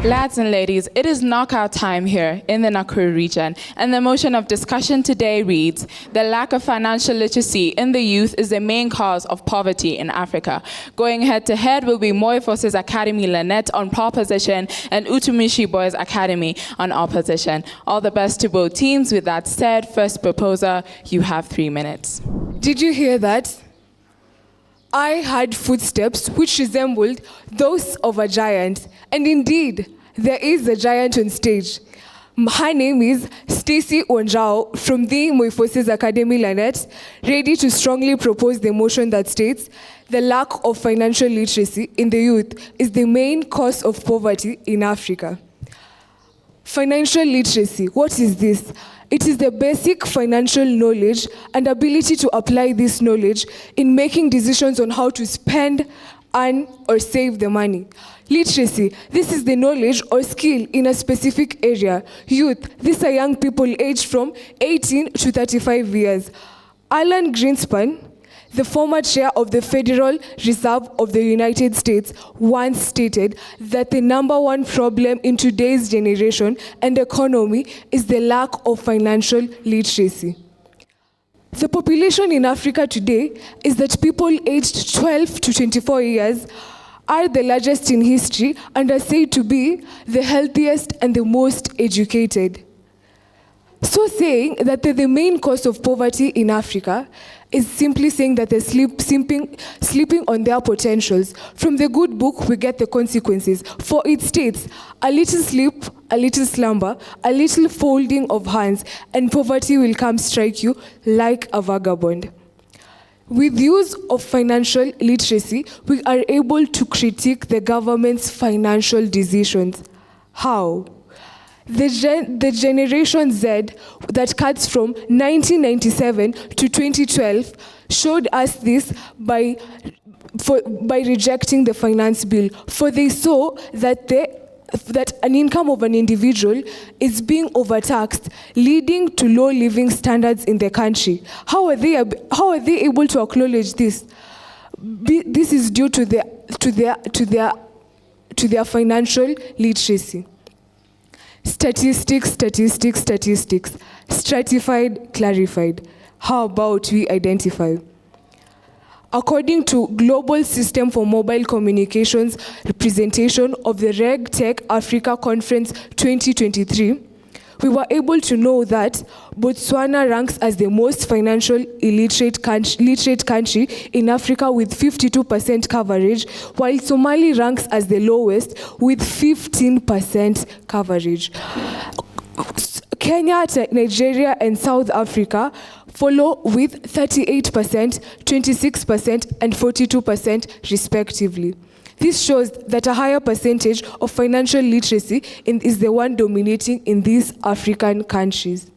Lads and ladies, it is knockout time here in the Nakuru region, and the motion of discussion today reads, the lack of financial literacy in the youth is the main cause of poverty in Africa. Going head to head will be Moi Forces Academy Lanet on proposition and Utumishi Boys Academy on opposition. All the best to both teams. With that said, first proposer, you have 3 minutes. Did you hear that? I heard footsteps which resembled those of a giant. And indeed, there is a giant on stage. Her name is Stacy Onjao from the Moi Forces Academy Lanet, ready to strongly propose the motion that states the lack of financial literacy in the youth is the main cause of poverty in Africa. Financial literacy, what is this? It is the basic financial knowledge and ability to apply this knowledge in making decisions on how to spend, earn, or save the money. Literacy, this is the knowledge or skill in a specific area. Youth, these are young people aged from 18 to 35 years. Alan Greenspan, the former chair of the Federal Reserve of the United States, once stated that the number one problem in today's generation and economy is the lack of financial literacy. The population in Africa today is that people aged 12 to 24 years are the largest in history and are said to be the healthiest and the most educated. So saying that the main cause of poverty in Africa is simply saying that they're sleeping on their potentials. From the good book, we get the consequences. For it states, a little sleep, a little slumber, a little folding of hands, and poverty will come strike you like a vagabond. With use of financial literacy, we are able to critique the government's financial decisions. How? The Generation Z that cuts from 1997 to 2012 showed us this by rejecting the finance bill. For they saw that an income of an individual is being overtaxed, leading to low living standards in the country. How are they able to acknowledge this? This is due to their financial literacy. Statistics. Stratified, clarified. How about we identify? According to Global System for Mobile Communications representation of the RegTech Africa Conference 2023, we were able to know that Botswana ranks as the most financial literate country in Africa with 52% coverage, while Somali ranks as the lowest with 15% coverage. Kenya, Nigeria, and South Africa follow with 38%, 26%, and 42% respectively. This shows that a higher percentage of financial literacy is the one dominating in these African countries.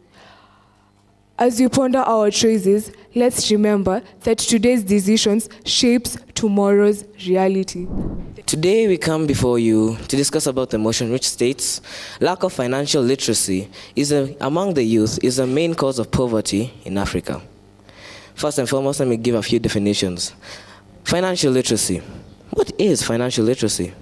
As we ponder our choices, let's remember that today's decisions shapes tomorrow's reality. Today we come before you to discuss about the motion which states lack of financial literacy among the youth is the main cause of poverty in Africa. First and foremost, let me give a few definitions. Financial literacy. What is financial literacy?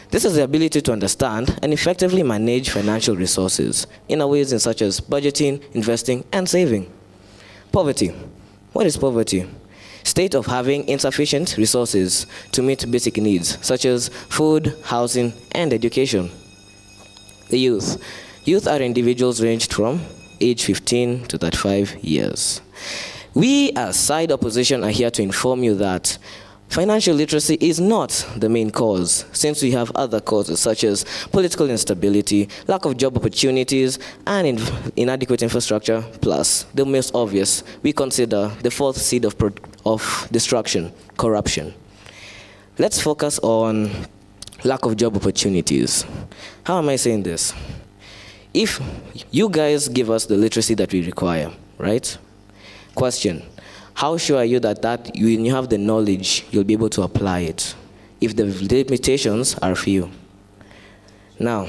This is the ability to understand and effectively manage financial resources in ways such as budgeting, investing, and saving. Poverty. What is poverty? State of having insufficient resources to meet basic needs such as food, housing, and education. The youth. Youth are individuals ranged from age 15 to 35 years. We as side opposition are here to inform you that financial literacy is not the main cause, since we have other causes such as political instability, lack of job opportunities, and inadequate infrastructure, plus the most obvious, we consider the fourth seed of destruction, corruption. Let's focus on lack of job opportunities. How am I saying this? If you guys give us the literacy that we require, right? Question. How sure are you that when you have the knowledge, you'll be able to apply it, if the limitations are few? Now,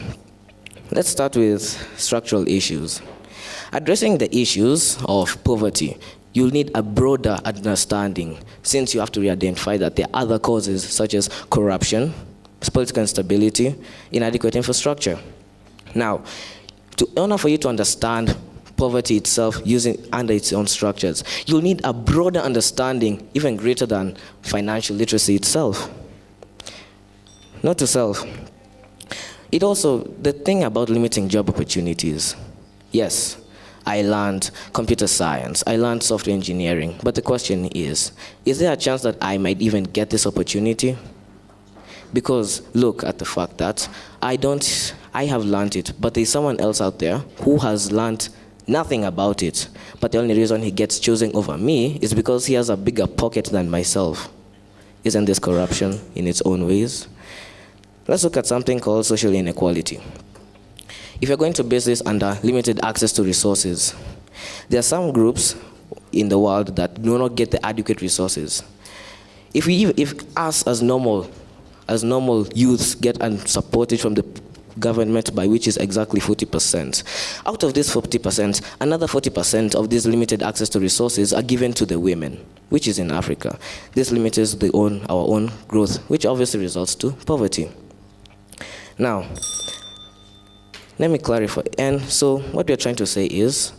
let's start with structural issues. Addressing the issues of poverty, you'll need a broader understanding, since you have to identify that there are other causes such as corruption, political instability, inadequate infrastructure. Now, in order for you to understand poverty itself under its own structures, you'll need a broader understanding, even greater than financial literacy itself. Not to self. The thing about limiting job opportunities, yes, I learned computer science, I learned software engineering, but the question is there a chance that I might even get this opportunity? Because look at the fact that I have learned it, but there's someone else out there who has learned nothing about it, but the only reason he gets chosen over me is because he has a bigger pocket than myself. Isn't this corruption in its own ways? Let's look at something called social inequality. If you're going to base this under limited access to resources, there are some groups in the world that do not get the adequate resources. If us as normal youths get supported from the government by which is exactly 40%. Out of this 40%, another 40% of this limited access to resources are given to the women, which is in Africa. This limits our own growth, which obviously results to poverty. Now, let me clarify. And so what we are trying to say is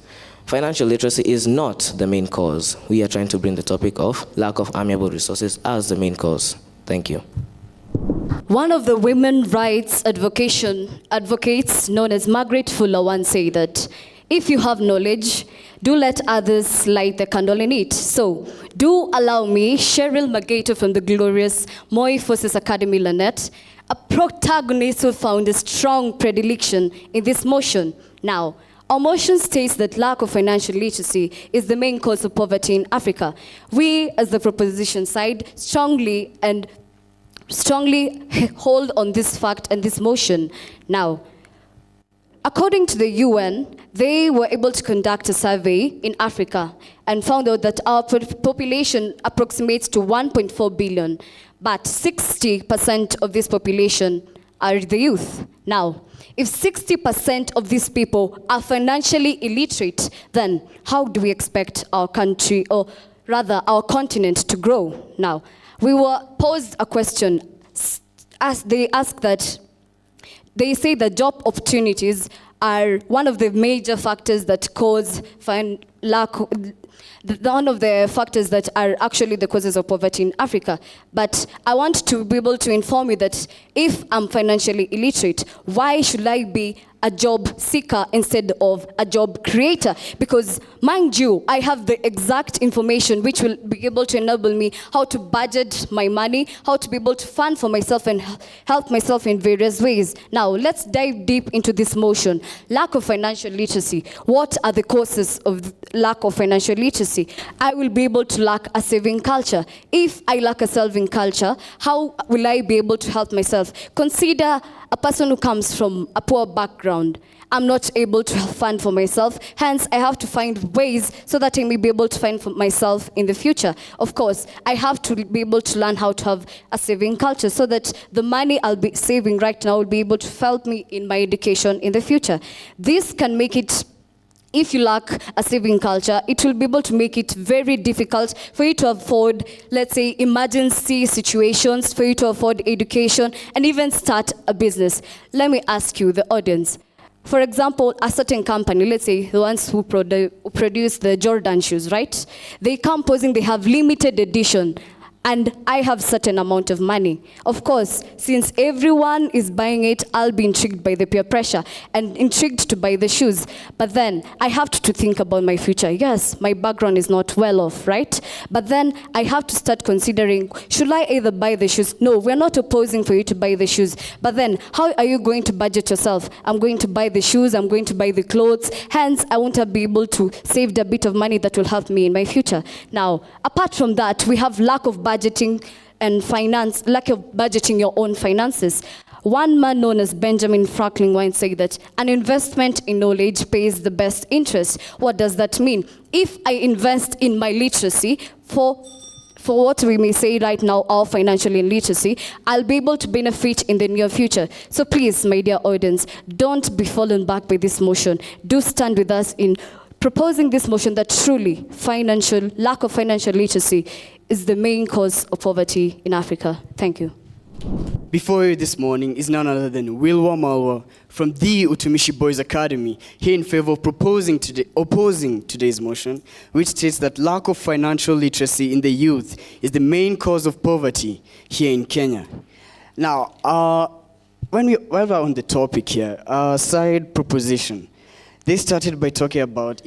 financial literacy is not the main cause. We are trying to bring the topic of lack of amiable resources as the main cause. Thank you. One of the women rights advocates known as Margaret Fuller once said that if you have knowledge, do let others light the candle in it. So do allow me, Cheryl Magato from the glorious Moi Forces Academy, Lanet, a protagonist who found a strong predilection in this motion. Now, our motion states that lack of financial literacy is the main cause of poverty in Africa. We, as the proposition side, strongly hold on this fact and this motion. Now, according to the UN, they were able to conduct a survey in Africa and found out that our population approximates to 1.4 billion, but 60% of this population are the youth. Now, if 60% of these people are financially illiterate, then how do we expect our country, or rather our continent, to grow? Now, we were posed a question as they say that job opportunities are one of the major factors that cause one of the factors that are actually the causes of poverty in Africa. But I want to be able to inform you that if I'm financially illiterate, why should I be a job seeker instead of a job creator? Because mind you, I have the exact information which will be able to enable me how to budget my money, how to be able to fund for myself and help myself in various ways. Now, let's dive deep into this motion. Lack of financial literacy. What are the causes of lack of financial literacy? I will be able to lack a saving culture. If I lack a saving culture, how will I be able to help myself? Consider a person who comes from a poor background. I'm not able to fund for myself, hence I have to find ways so that I may be able to fund for myself in the future. Of course, I have to be able to learn how to have a saving culture so that the money I'll be saving right now will be able to help me in my education in the future. This can make it, if you lack a saving culture, it will be able to make it very difficult for you to afford, let's say, emergency situations, for you to afford education, and even start a business. Let me ask you, the audience. For example, a certain company, let's say the ones who produce the Jordan shoes, right? They come posing, they have limited edition, and I have certain amount of money. Of course, since everyone is buying it, I'll be intrigued by the peer pressure and intrigued to buy the shoes. But then I have to think about my future. Yes, my background is not well off, right? But then I have to start considering, should I either buy the shoes? No, we're not opposing for you to buy the shoes. But then how are you going to budget yourself? I'm going to buy the shoes, I'm going to buy the clothes. Hence, I won't be able to save a bit of money that will help me in my future. Now, apart from that, we have lack of budgeting and finance, lack of budgeting your own finances. One man known as Benjamin Franklin once said that an investment in knowledge pays the best interest. What does that mean? If I invest in my literacy for what we may say right now, our financial illiteracy, I'll be able to benefit in the near future. So please, my dear audience, don't be fallen back by this motion. Do stand with us in proposing this motion that truly lack of financial literacy is the main cause of poverty in Africa. Thank you. Before you this morning is none other than Wilwa Malwa from the Utumishi Boys Academy, here in favor of opposing today's motion, which states that lack of financial literacy in the youth is the main cause of poverty here in Kenya. Now, while we're on the topic here, side proposition, they started by talking about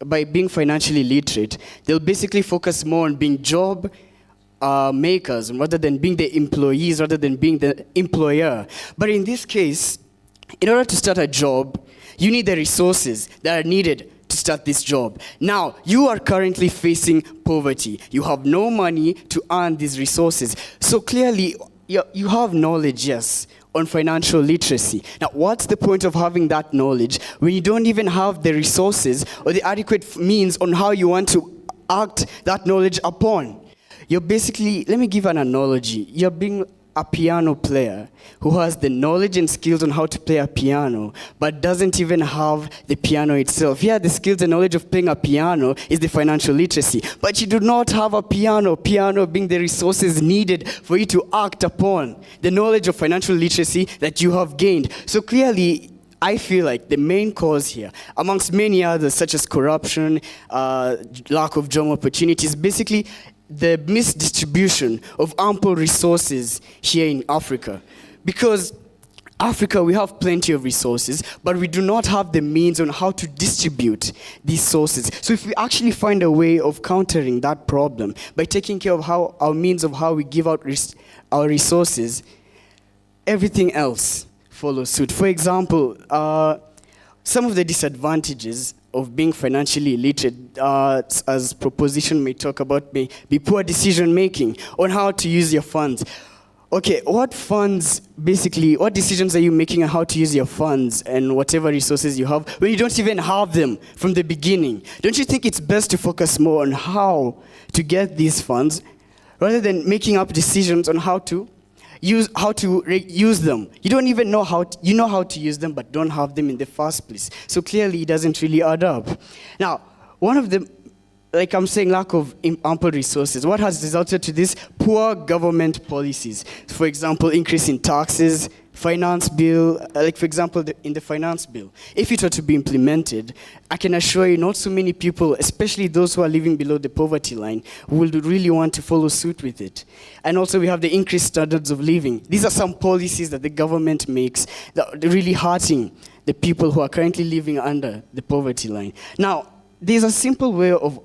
by being financially literate, they'll basically focus more on being job makers rather than being the employees, rather than being the employer. But in this case, in order to start a job, you need the resources that are needed to start this job. Now, you are currently facing poverty. You have no money to earn these resources. So clearly, you have knowledge, yes, on financial literacy. Now, what's the point of having that knowledge when you don't even have the resources or the adequate means on how you want to act that knowledge upon? You're basically, let me give an analogy. You're being a piano player who has the knowledge and skills on how to play a piano, but doesn't even have the piano itself. Yeah, the skills and knowledge of playing a piano is the financial literacy, but you do not have a piano being the resources needed for you to act upon the knowledge of financial literacy that you have gained. So clearly, I feel like the main cause here, amongst many others, such as corruption, lack of job opportunities, basically the misdistribution of ample resources here in Africa. Because Africa, we have plenty of resources, but we do not have the means on how to distribute these sources. So if we actually find a way of countering that problem by taking care of how our means of how we give out our resources, everything else follows suit. For example, some of the disadvantages of being financially illiterate, as proposition may talk about, may be poor decision making on how to use your funds. Okay, what decisions are you making on how to use your funds and whatever resources you have when you don't even have them from the beginning? Don't you think it's best to focus more on how to get these funds rather than making up decisions on how to use them? You don't even know you know how to use them, but don't have them in the first place. So clearly, it doesn't really add up. Now, one of the, like I'm saying, lack of ample resources. What has resulted to this? Poor government policies. For example, increase in taxes, finance bill, like for example, in the finance bill. If it were to be implemented, I can assure you not so many people, especially those who are living below the poverty line, will really want to follow suit with it. And also we have the increased standards of living. These are some policies that the government makes that are really hurting the people who are currently living under the poverty line. Now, there's a simple way of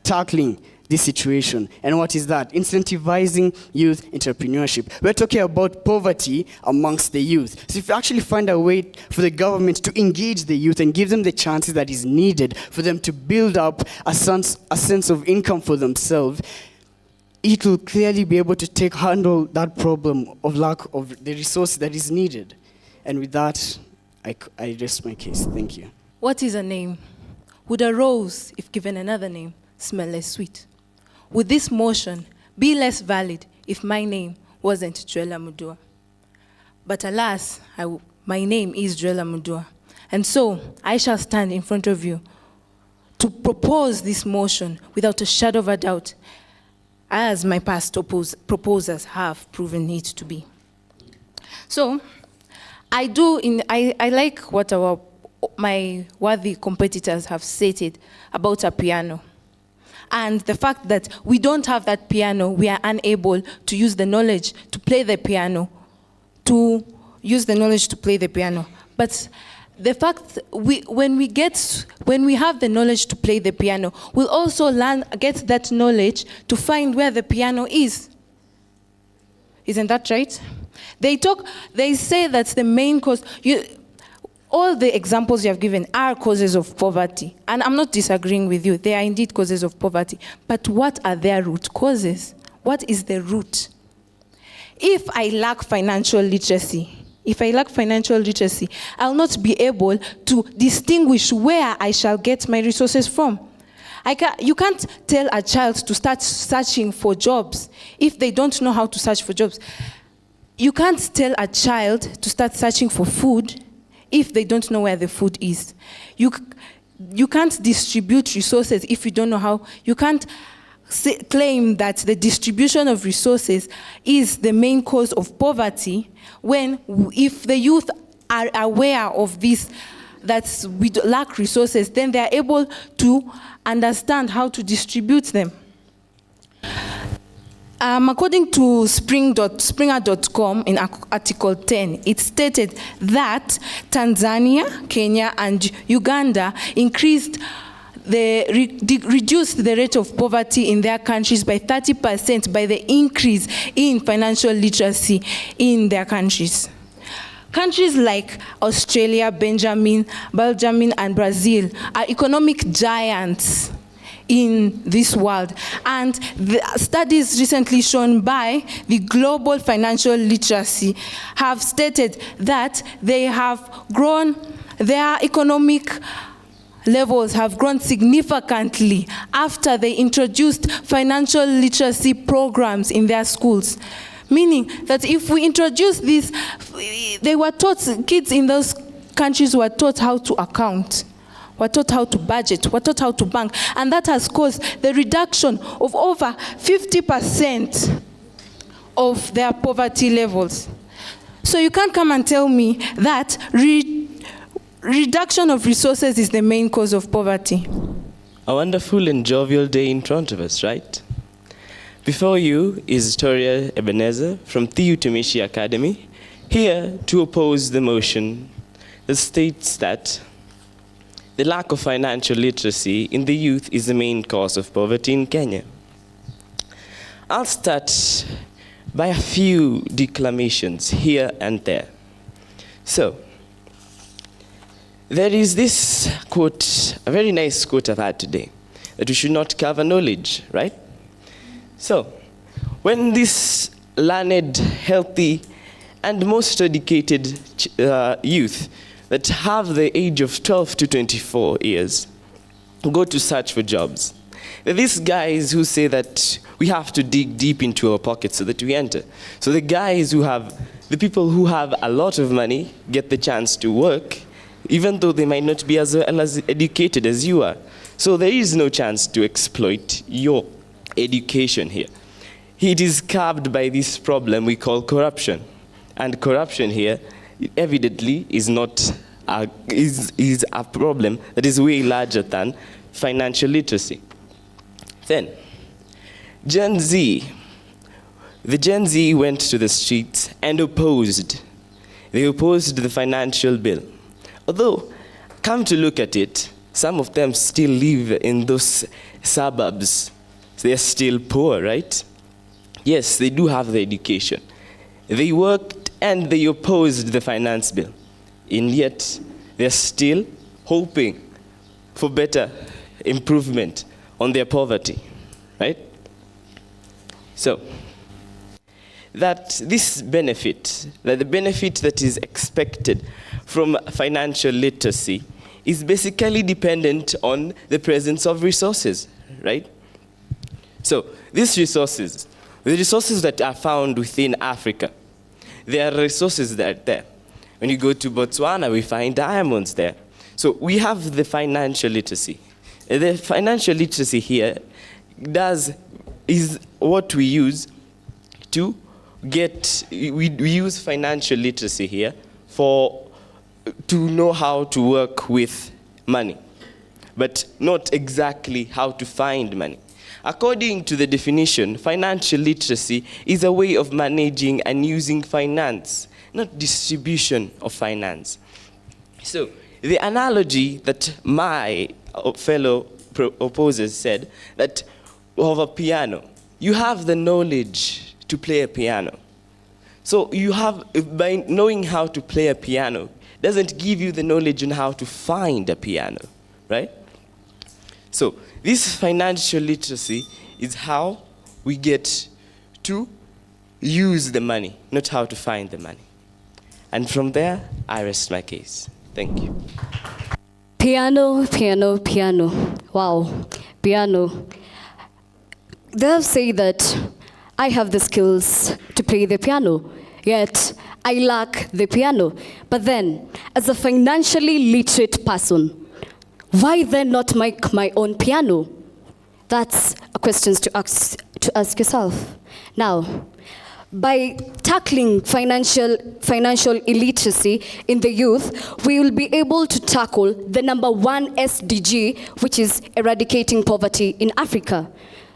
tackling this situation. And what is that? Incentivizing youth entrepreneurship. We're talking about poverty amongst the youth. So if you actually find a way for the government to engage the youth and give them the chances that is needed for them to build up a sense of income for themselves, it will clearly be able to handle that problem of lack of the resource that is needed. And with that, I rest my case. Thank you. What is a name? Would a rose, if given another name, smell less sweet? Would this motion be less valid if my name wasn't Joella Mudua? But alas, my name is Joella Mudua. And so I shall stand in front of you to propose this motion without a shadow of a doubt, as my past proposers have proven it to be. So I like what my worthy competitors have stated about a piano. And the fact that we don't have that piano, we are unable to use the knowledge to play the piano, But the fact when we have the knowledge to play the piano, we'll also get that knowledge to find where the piano is. Isn't that right? They say that's the main cause. All the examples you have given are causes of poverty. And I'm not disagreeing with you. They are indeed causes of poverty. But what are their root causes? What is the root? If I lack financial literacy, I'll not be able to distinguish where I shall get my resources from. You can't tell a child to start searching for jobs if they don't know how to search for jobs. You can't tell a child to start searching for food if they don't know where the food is. You can't distribute resources if you don't know how. You can't claim that the distribution of resources is the main cause of poverty, if the youth are aware of this, that we lack resources, then they are able to understand how to distribute them. According to Springer.com in Article 10, it stated that Tanzania, Kenya, and Uganda reduced the rate of poverty in their countries by 30% by the increase in financial literacy in their countries. Countries like Australia, Belgium, and Brazil are economic giants in this world. And the studies recently shown by the Global Financial Literacy have stated that their economic levels have grown significantly after they introduced financial literacy programs in their schools. Meaning that if we introduce this, kids in those countries were taught how to account, were taught how to budget, were taught how to bank, and that has caused the reduction of over 50% of their poverty levels. So you can't come and tell me that reduction of resources is the main cause of poverty. A wonderful and jovial day in front of us, right? Before you is Toria Ebenezer from the Utumishi Academy, here to oppose the motion that states that the lack of financial literacy in the youth is the main cause of poverty in Kenya. I'll start by a few declamations here and there. So, there is this quote, a very nice quote I've had today, that we should not cover knowledge, right? So, when this learned, healthy, and most educated youth that have the age of 12 to 24 years go to search for jobs, these guys who say that we have to dig deep into our pockets so that we enter. So the people who have a lot of money get the chance to work, even though they might not be as educated as you are. So there is no chance to exploit your education here. It is carved by this problem we call corruption. And corruption here evidently is a problem that is way larger than financial literacy. Then, Gen Z. The Gen Z went to the streets and opposed. They opposed the financial bill. Although, come to look at it, some of them still live in those suburbs. They are still poor, right? Yes, they do have the education. They worked and they opposed the finance bill. And yet, they're still hoping for better improvement on their poverty, right? So, the benefit that is expected from financial literacy is basically dependent on the presence of resources, right? So, these resources, the resources that are found within Africa, there are resources that are there. When you go to Botswana, we find diamonds there. So we have the financial literacy. The financial literacy here is what we use to we use financial literacy here to know how to work with money, but not exactly how to find money. According to the definition, financial literacy is a way of managing and using finance, not distribution of finance. So, the analogy that my fellow opposers said, that of a piano, you have the knowledge to play a piano. So, by knowing how to play a piano, doesn't give you the knowledge on how to find a piano, right? So, this financial literacy is how we get to use the money, not how to find the money. And from there, I rest my case. Thank you. Piano, piano, piano. Wow, piano. They have said that I have the skills to play the piano, yet I lack the piano. But then, as a financially literate person, why then not make my own piano? That's a questions to ask yourself. Now, by tackling financial illiteracy in the youth, we will be able to tackle the number one SDG, which is eradicating poverty in Africa.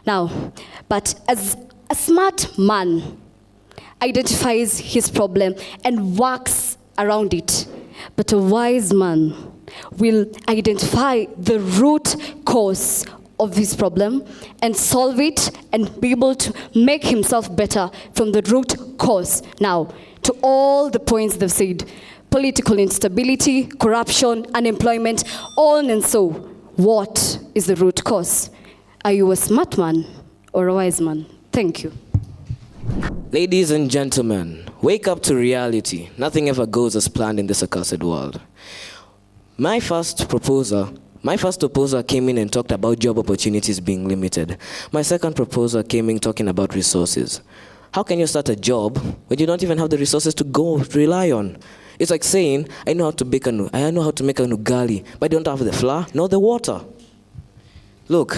Now, but as a smart man identifies his problem and works around it, but a wise man will identify the root cause of this problem and solve it and be able to make himself better from the root cause. Now, to all the points they've said, political instability, corruption, unemployment, on and so, what is the root cause? Are you a smart man or a wise man? Thank you. Ladies and gentlemen, wake up to reality. Nothing ever goes as planned in this accursed world. My first opposer came in and talked about job opportunities being limited. My second proposer came in talking about resources. How can you start a job when you don't even have the resources to go rely on? It's like saying, I know how to make an ugali, but I don't have the flour nor the water. Look,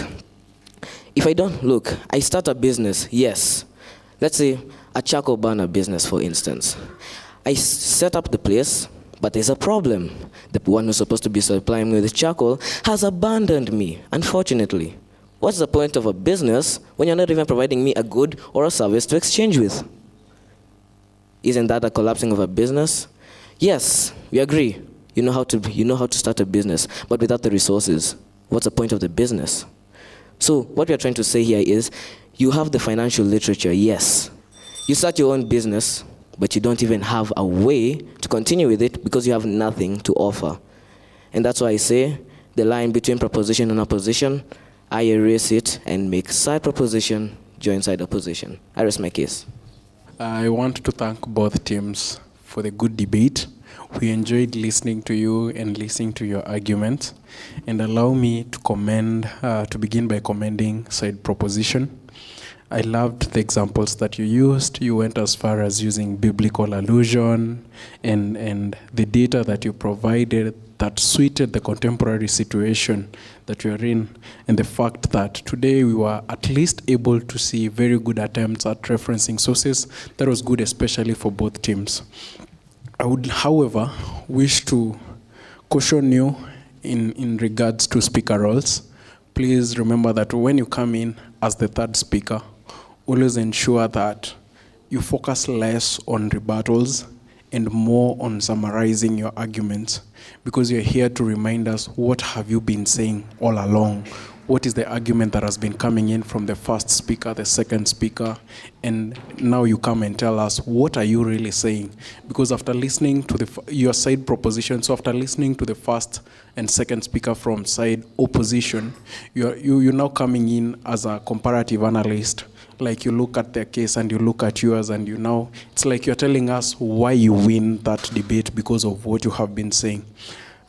I start a business, yes. Let's say a charcoal burner business, for instance. I set up the place, but there's a problem. The one who's supposed to be supplying me with charcoal has abandoned me, unfortunately. What's the point of a business when you're not even providing me a good or a service to exchange with? Isn't that a collapsing of a business? Yes, we agree. You know how to start a business, but without the resources, what's the point of the business? So what we are trying to say here is, you have the financial literature, yes. You start your own business, but you don't even have a way to continue with it because you have nothing to offer. And that's why I say the line between proposition and opposition, I erase it and make side proposition join side opposition. I rest my case. I want to thank both teams for the good debate. We enjoyed listening to you and listening to your arguments. And allow me to begin by commending side proposition. I loved the examples that you used. You went as far as using biblical allusion and the data that you provided that suited the contemporary situation that we are in, and the fact that today we were at least able to see very good attempts at referencing sources. That was good, especially for both teams. I would, however, wish to caution you in regards to speaker roles. Please remember that when you come in as the third speaker, always ensure that you focus less on rebuttals and more on summarizing your arguments, because you're here to remind us, what have you been saying all along? What is the argument that has been coming in from the first speaker, the second speaker, and now you come and tell us, what are you really saying? Because after listening to your side proposition, so after listening to the first and second speaker from side opposition, you're now coming in as a comparative analyst. Like you look at their case and you look at yours, and it's like you're telling us why you win that debate because of what you have been saying.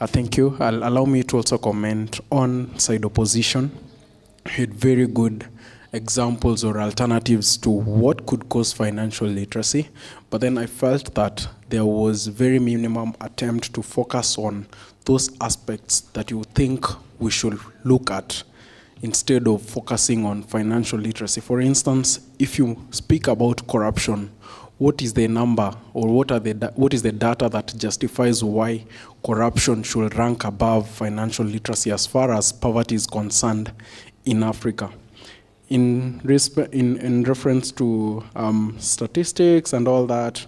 Thank you. Allow me to also comment on side opposition. You had very good examples or alternatives to what could cause financial literacy, but then I felt that there was very minimum attempt to focus on those aspects that you think we should look at instead of focusing on financial literacy. For instance, if you speak about corruption, what is the number or what is the data that justifies why corruption should rank above financial literacy as far as poverty is concerned in Africa? In reference to statistics and all that,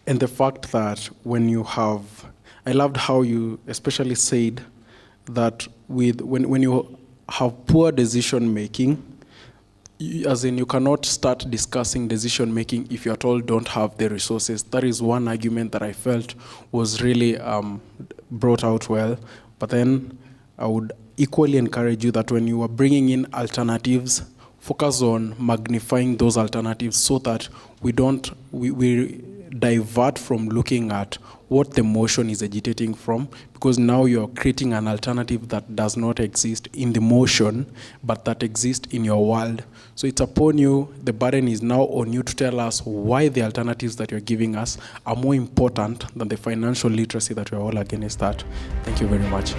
and the fact that I loved how you especially said that when you have poor decision making, as in you cannot start discussing decision making if you at all don't have the resources. That is one argument that I felt was really brought out well. But then I would equally encourage you that when you are bringing in alternatives, focus on magnifying those alternatives so that we divert from looking at what the motion is agitating from, because now you're creating an alternative that does not exist in the motion, but that exists in your world. So it's upon you, the burden is now on you to tell us why the alternatives that you're giving us are more important than the financial literacy that we're all against that. Thank you very much.